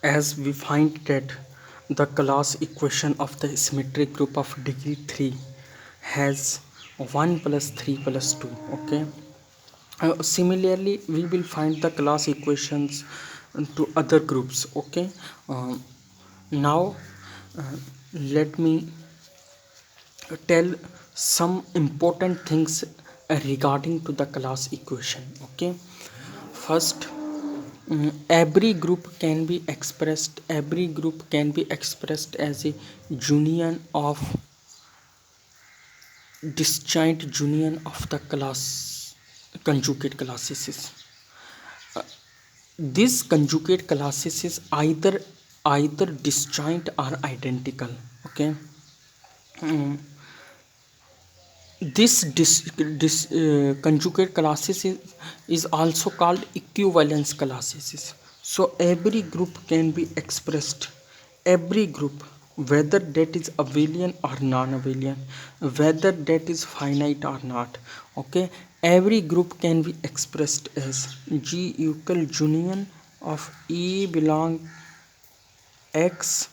as we find that the class equation of the symmetric group of degree 3 has 1 plus 3 plus 2. Okay. Similarly we will find the class equations to other groups. Okay. Now uh, let me tell some important things regarding to the class equation. Okay. First, every group can be expressed as a union of disjoint union of the class conjugate classes. This conjugate classes is either disjoint or identical. Okay. Mm, this conjugate classes is also called equivalence classes. So every group can be expressed, every group, whether that is abelian or non-abelian, whether that is finite or not. Okay, every group can be expressed as G equal union of E belong X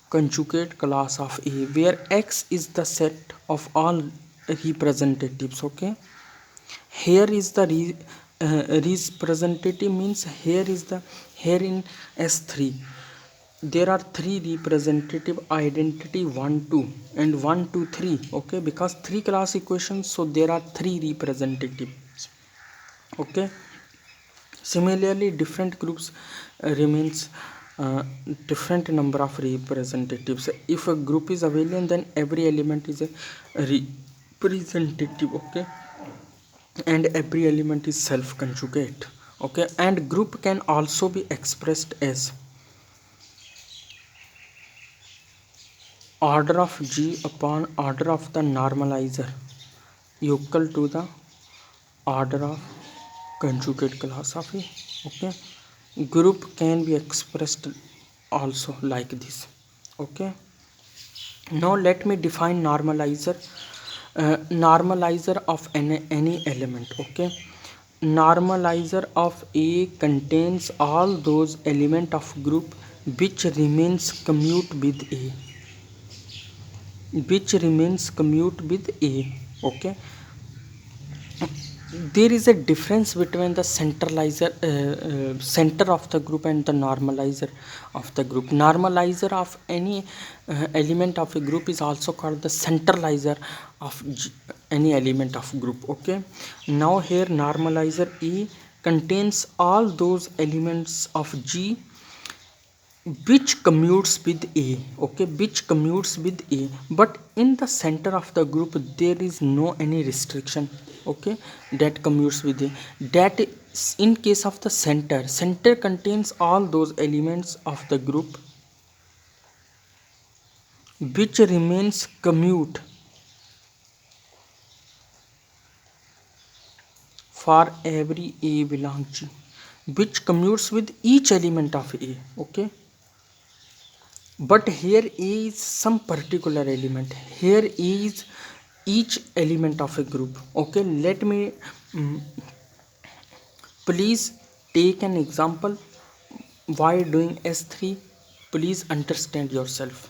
conjugate class of A, where X is the set of all representatives. Okay, here is the representative means here in S3 there are three representative identity 1 2 and 1 2 3. Okay, because three class equations, so there are three representatives. Okay, similarly different groups remains different number of representatives. If a group is abelian, then every element is a representative. Okay, and every element is self conjugate. Okay, and group can also be expressed as order of G upon order of the normalizer equal to the order of conjugate class of A. Okay, group can be expressed also like this. Okay, now let me define normalizer. Normalizer of any element. Okay, normalizer of A contains all those element of group which remains commute with A, Okay, there is a difference between the center of the group and the normalizer of the group. Normalizer of any element of a group is also called the centralizer of any element of group. Okay, now here normalizer E contains all those elements of G which commutes with A. Okay, which commutes with A, but in the center of the group there is no any restriction. Okay, that commutes with A. That is in case of the center contains all those elements of the group which remains commute for every A belong G, which commutes with each element of A. Okay, but here is some particular element. Here is each element of a group. Okay, let me please take an example. Why doing S3? Please understand yourself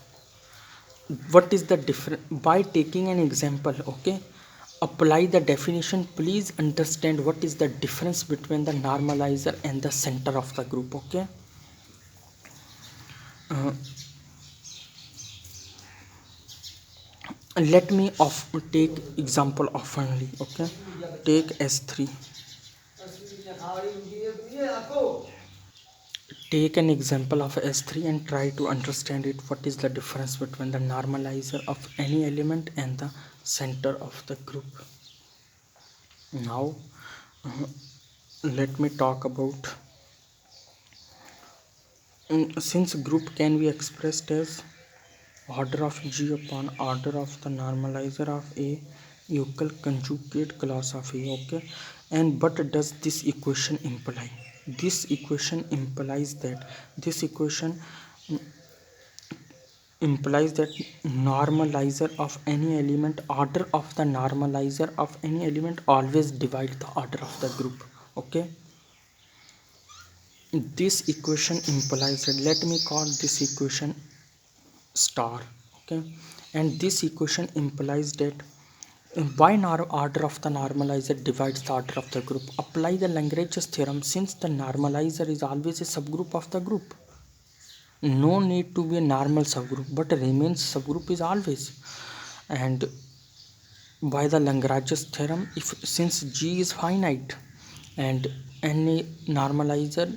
what is the difference by taking an example. Okay, apply the definition. Please understand what is the difference between the normalizer and the center of the group. Okay, uh, let me take example oftenly. Okay, take S3. Take an example of S3 and try to understand it. What is the difference between the normalizer of any element and the center of the group? Now let me talk about, since group can be expressed as order of G upon order of the normalizer of A equal conjugate class of A. Okay, and what does this equation imply? This equation implies that normalizer of any element, order of the normalizer of any element always divide the order of the group. Okay, this equation implies that, let me call this equation star, okay, and this equation implies that why order of the normalizer divides the order of the group. Apply the Lagrange's theorem. Since the normalizer is always a subgroup of the group, no need to be a normal subgroup, but remains subgroup is always. And by the Lagrange's theorem, if since G is finite and any normalizer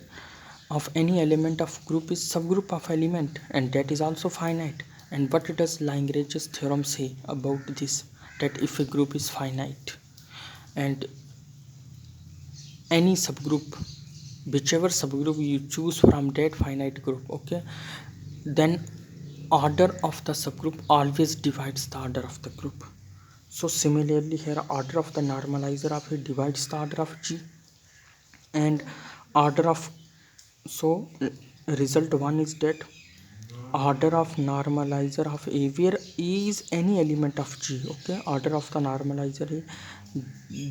of any element of group is subgroup of element, and that is also finite. And what does Lagrange's theorem say about this? That if a group is finite and any subgroup, whichever subgroup you choose from that finite group, okay, then order of the subgroup always divides the order of the group. So similarly here, order of the normalizer of A divides the order of G, and order of, so result 1 is that order of normalizer of A, where A is any element of G, okay, order of the normalizer A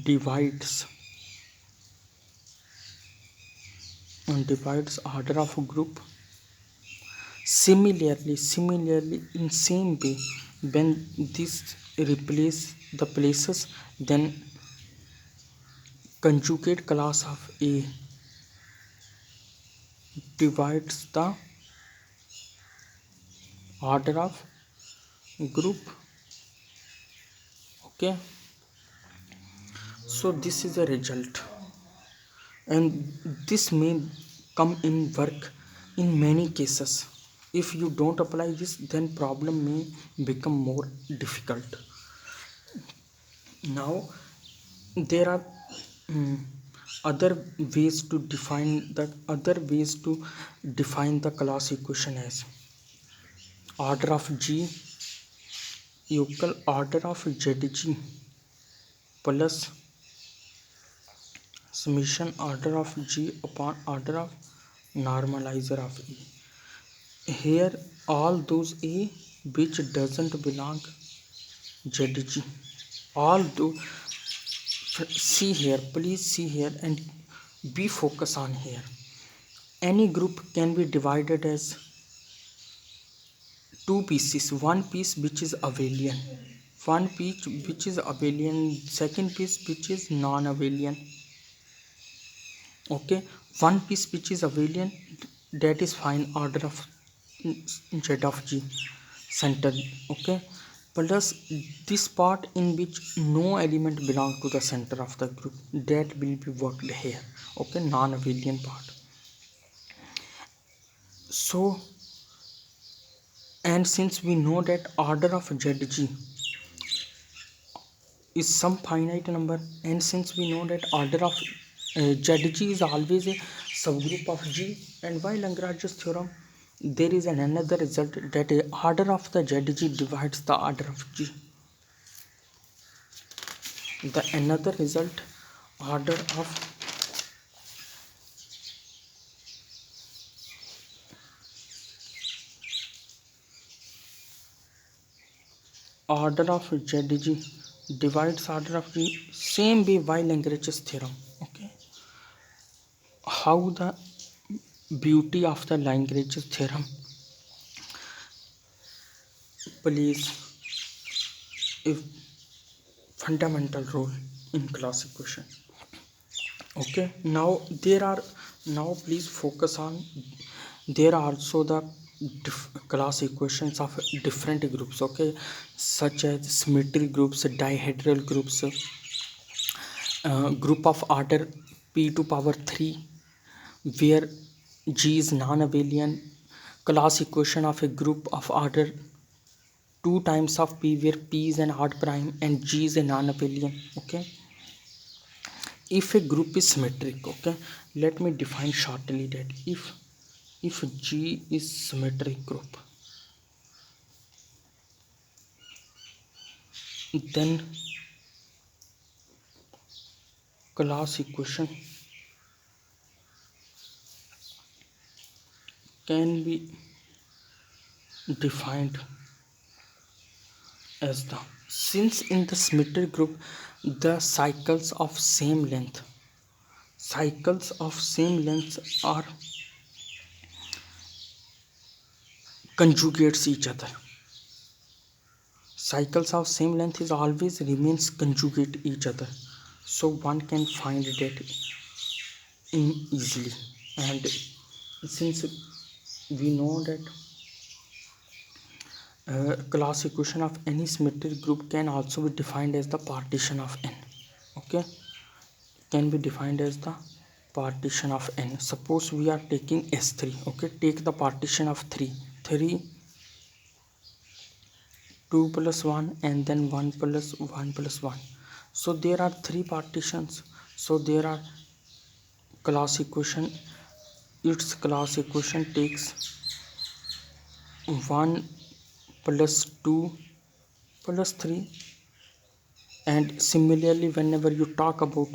divides order of a group. Similarly in same way, when this replace the places, then conjugate class of A divides the order of group, okay. So this is a result, and this may come in work in many cases. If you don't apply this, then problem may become more difficult. Now there are other ways to define the class equation as order of G equal order of ZG plus summation order of G upon order of normalizer of E. Here all those A which doesn't belong ZG, all those, see here, please see here and be focus on here. Any group can be divided as two pieces, one piece which is abelian, one piece which is abelian, second piece which is non-abelian, okay. One piece which is abelian, that is fine, order of Z of G center, okay, plus this part in which no element belong to the center of the group, that will be worked here, okay, non-abelian part. So, and since we know that order of ZG is some finite number, and since we know that order of ZG is always a subgroup of G, and by Lagrange's theorem there is another result that order of the ZG divides the order of G. The another result, order of ZG divides order of G, same way by Lagrange's theorem, okay. How the beauty of the Lagrange's theorem plays a fundamental role in class equation, okay. Now please focus on, there are also the class equations of different groups, okay, such as symmetry groups, dihedral groups, group of order p to power 3 where G is non-abelian, class equation of a group of order 2 times of p where p is an odd prime and G is a non-abelian, okay. If a group is symmetric, okay, let me define shortly that if G is symmetric group, then class equation can be defined as the, since in the symmetric group the cycles of same length, cycles of same length are conjugates each other. Cycles of same length is always remains conjugate each other, so one can find that in easily. And since we know that class equation of any symmetric group can also be defined as the partition of n. Okay, can be defined as the partition of n. Suppose we are taking S3. Okay, take the partition of 3, 2 plus 1, and then 1 plus 1 plus 1. So there are 3 partitions. So there are class equation, its class equation takes 1 plus 2 plus 3. And similarly, whenever you talk about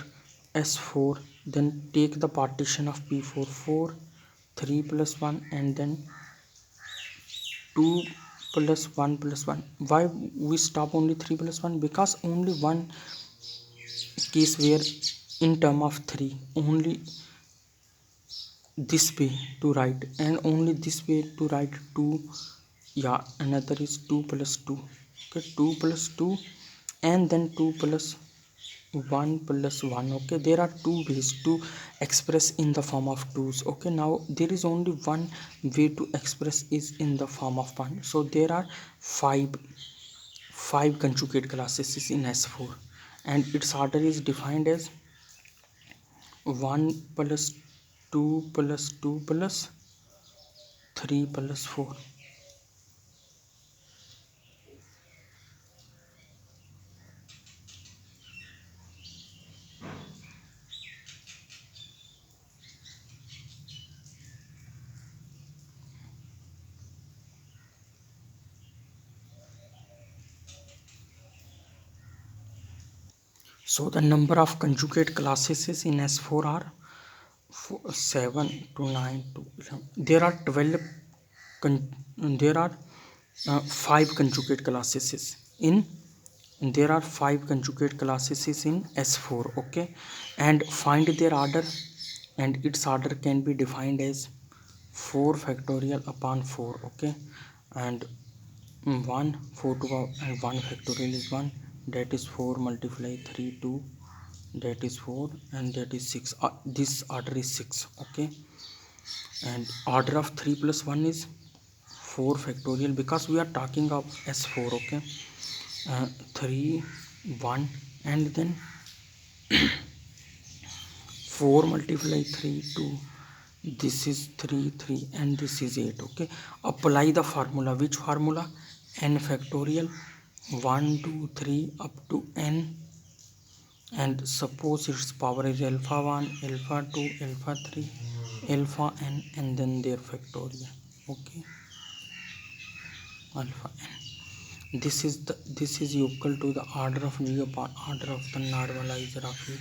S4, then take the partition of P4, 4, 3 plus 1, and then 2 plus 1 plus 1. Why we stop only 3 plus 1? Because only one case where in term of 3 only this way to write, and only this way to write 2. Yeah, another is 2 plus 2. Okay, 2 plus 2, and then 2 plus 1 plus 1. Okay, there are two ways to express in the form of 2's. Okay, now there is only one way to express is in the form of 1. So there are five conjugate classes in S4, and its order is defined as 1 plus 2 plus 2 plus 3 plus 4. So the number of conjugate classes is in S4 are 7 to 9 to 11. There are 12 there are 5 conjugate classes in there are 5 conjugate classes in S4. Okay, and find their order, and its order can be defined as 4 factorial upon 4. Okay, and 1 4 to power and 1 factorial is 1, that is 4 multiply 3 2, that is 4, and that is 6. This order is 6. Okay, and order of 3 plus 1 is 4 factorial, because we are talking of S4. Okay, 3 1, and then 4 multiply 3 2, this is 3 3, and this is 8. Okay, apply the formula. Which formula? N factorial, 1 2 3 up to n, and suppose its power is alpha 1 alpha 2 alpha 3 alpha n, and then their factorial. Okay, alpha n, this is equal to the order of V upon order of the normalizer of E,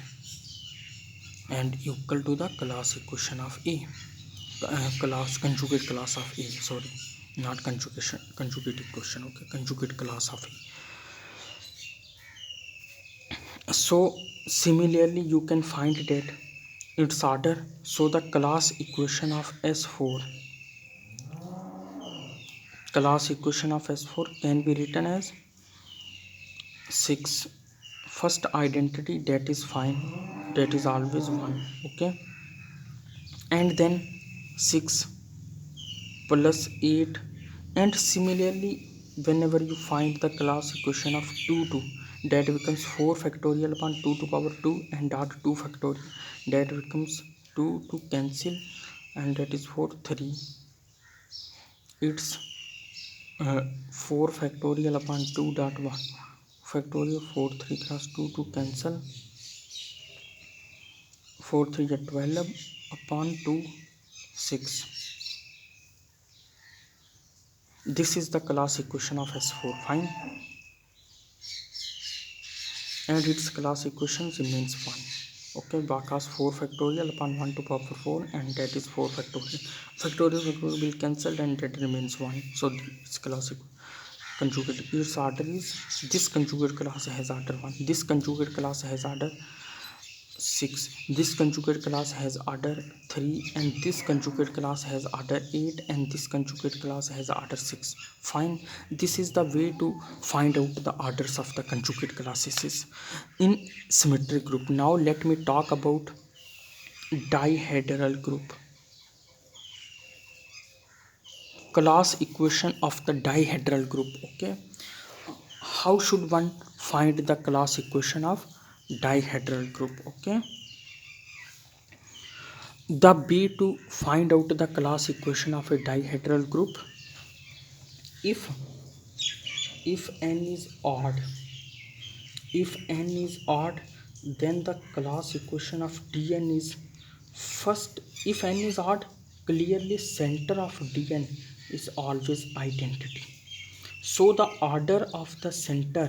and equal to the class equation of E, class conjugate class of E. Sorry, not conjugation, conjugate equation. Okay, conjugate class of E. So similarly you can find that its order. So the class equation of S4, class equation of S4 can be written as 6. First identity, that is fine, that is always 1. Okay, and then 6 plus 8, and similarly whenever you find the class equation of 2 2, that becomes 4 factorial upon 2 to power 2, and dot 2 factorial, that becomes 2 to cancel, and that is 4 3. It's 4 factorial upon 2 dot 1 factorial, 4 3 cross 2 to cancel, 4 3 is 12 upon 2 6. This is the class equation of S4. Fine, and its class equation remains 1. Okay, because 4 factorial upon 1 to power 4, and that is 4 factorial. Factorial will cancel, and that remains 1. So its class conjugate, its order is, this conjugate class has order 1, this conjugate class has order 6. This conjugate class has order 3, and this conjugate class has order 8, and this conjugate class has order 6. Fine. This is the way to find out the orders of the conjugate classes in symmetric group. Now let me talk about dihedral group. Class equation of the dihedral group. Okay, how should one find the class equation of dihedral group? Okay, the way to find out the class equation of a dihedral group, if n is odd, then the class equation of dn is, first, if n is odd, clearly center of dn is always identity, so the order of the center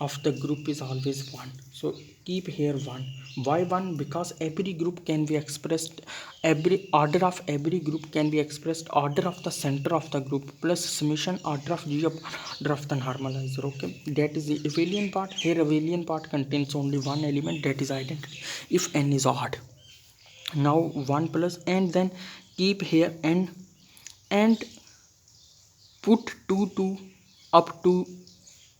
of the group is always 1. So keep here 1. Why 1? Because every group can be expressed, every order of every group can be expressed order of the center of the group plus summation order of g of order of the normalizer. Okay, that is the abelian part. Here abelian part contains only one element, that is identity, if n is odd. Now 1 plus, and then keep here n, and put 2 to up to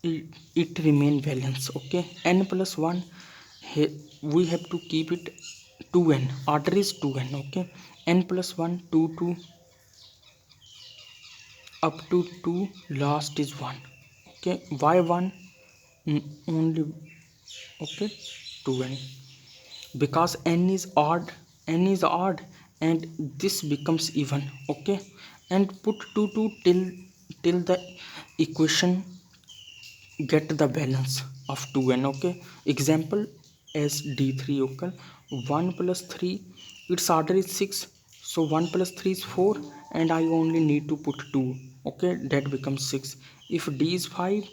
it remain valence. Okay, n plus 1, here we have to keep it 2n, order is 2n. Okay, n plus 1, 2 to up to 2, last is 1. Okay, why 1? Only, okay, 2n, because n is odd, and this becomes even. Okay, and put 2 to till the equation get the balance of 2n. Okay, example as d3. Okay, 1 plus 3, its order is 6, so 1 plus 3 is 4, and I only need to put 2. Okay, that becomes 6. If d is 5,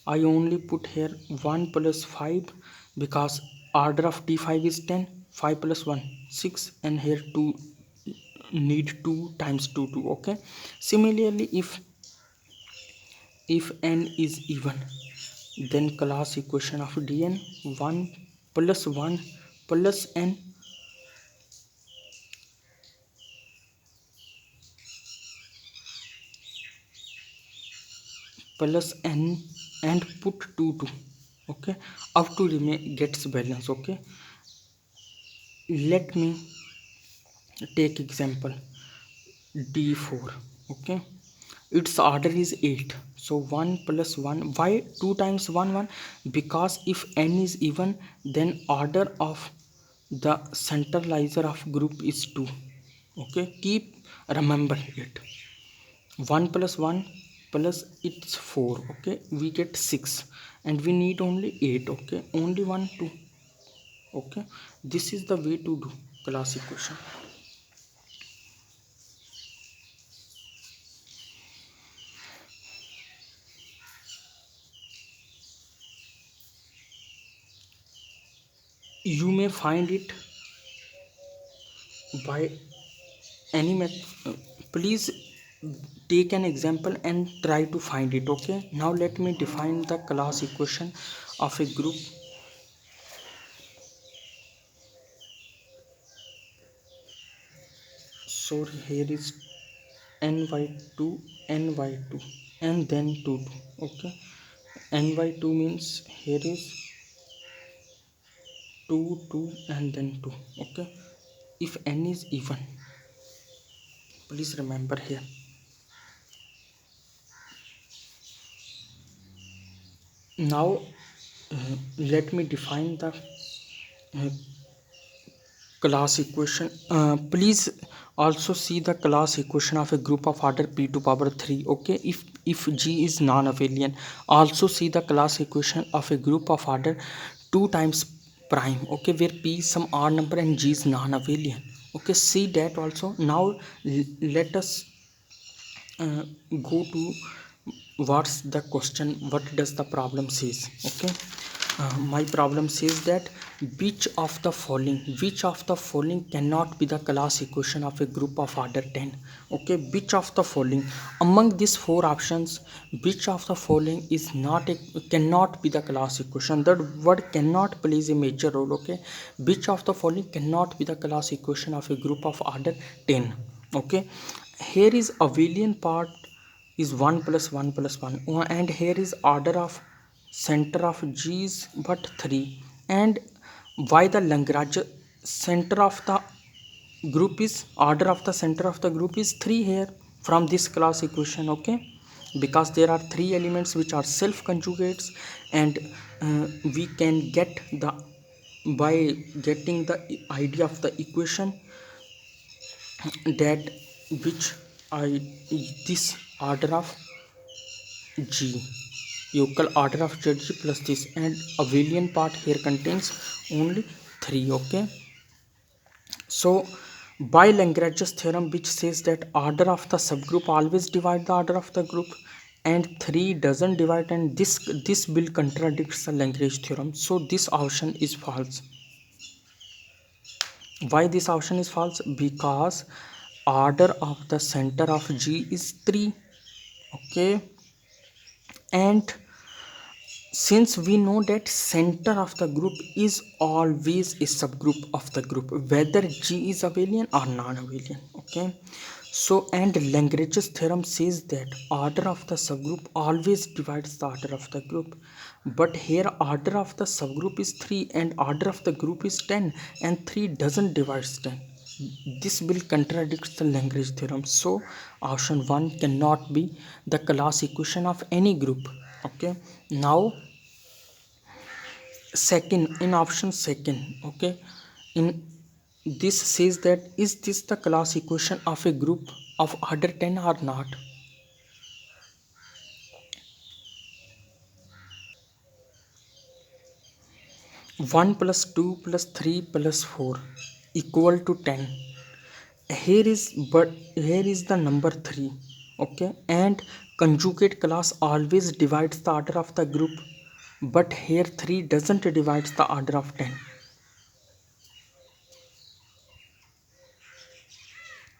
I only put here 1 plus 5, because order of d5 is 10. 5 plus 1, 6, and here 2, need 2 times 2, 2. Okay, similarly, if n is even, then class equation of dn 1 plus 1 plus n plus n, and put 2 2. Okay, up to remain gets balance. Okay, let me take example d4. Okay, its order is 8, so 1 plus 1. Why 2 times 1 1? Because if n is even, then order of the centralizer of group is 2. Okay, keep remember it. 1 plus 1 plus it's 4. Okay, we get 6, and we need only 8. Okay, only 1 2. Okay, this is the way to do class equation. You may find it by any method. Please take an example and try to find it. Okay, now let me define the class equation of a group. So here is n by 2, and then 2 2. Okay, n by 2 means here is 2 2 and then 2. Okay, if n is even, please remember here. Now let me define the class equation. Please also see the class equation of a group of order p to power 3. Okay, if g is non-abelian, also see the class equation of a group of order 2 times prime. Okay, where p is some odd number and g is non-abelian. Okay, see that also. Now let us go to what's the question, what does the problem says. Okay, my problem says that which of the following cannot be the class equation of a group of order 10? Okay, which of the following among these four options, which of the following is not a cannot be the class equation? That word cannot plays a major role. Okay, which of the following cannot be the class equation of a group of order 10? Okay, here is abelian part is 1 plus 1 plus 1, and here is order of center of G is but 3, and why the Lagrange center of the group is order of the center of the group is 3 here from this class equation. Okay, because there are three elements which are self conjugates, and we can get the by getting the idea of the equation that which I this order of G equal order of ZG plus this, and abelian part here contains only 3. Okay, so by Lagrange's theorem, which says that order of the subgroup always divide the order of the group, and 3 doesn't divide, and this will contradicts the Lagrange theorem, so this option is false. Why this option is false? Because order of the center of G is 3. Okay, and since we know that center of the group is always a subgroup of the group, whether G is abelian or non-abelian. Okay, so and Lagrange's theorem says that order of the subgroup always divides the order of the group, but here order of the subgroup is 3 and order of the group is 10, and 3 doesn't divide 10. This will contradict the Lagrange theorem, so option 1 cannot be the class equation of any group. Okay, now second, in option second, okay, in this says that is this the class equation of a group of order 10 or not? One plus 2 plus 3 plus 4 equal to 10. Here is the number 3. Okay, and conjugate class always divides the order of the group, but here 3 doesn't divides the order of 10.